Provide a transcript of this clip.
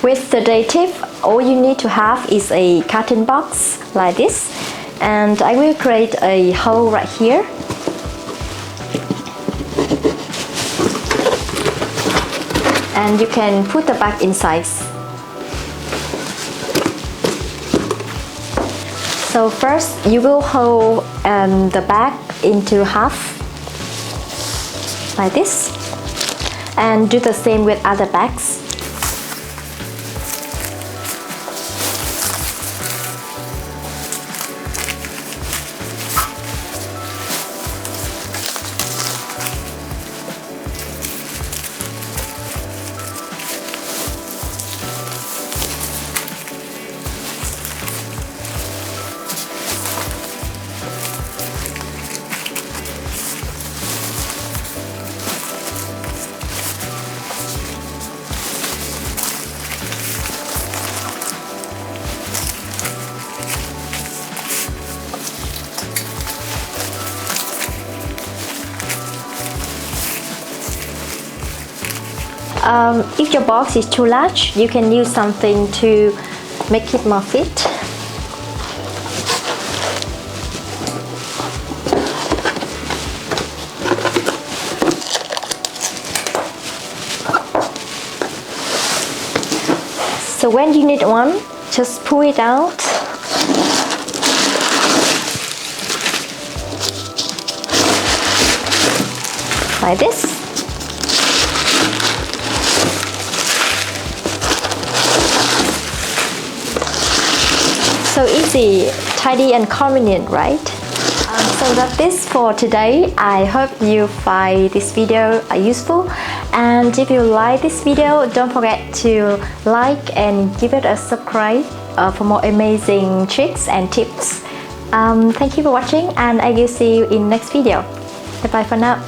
With the dative, all you need to have is a carton box like this, and I will create a hole right here. And you can put the bag inside. So first you will hold the bag into half like this, and do the same with other bags. If your box is too large, you can use something to make it more fit. So when you need one, just pull it out. Like this. So easy, tidy and convenient, right? So that's this for today. I hope you find this video useful, and if you like this video, don't forget to like and give it a subscribe for more amazing tricks and tips. Thank you for watching, and I will see you in next video. Bye bye for now.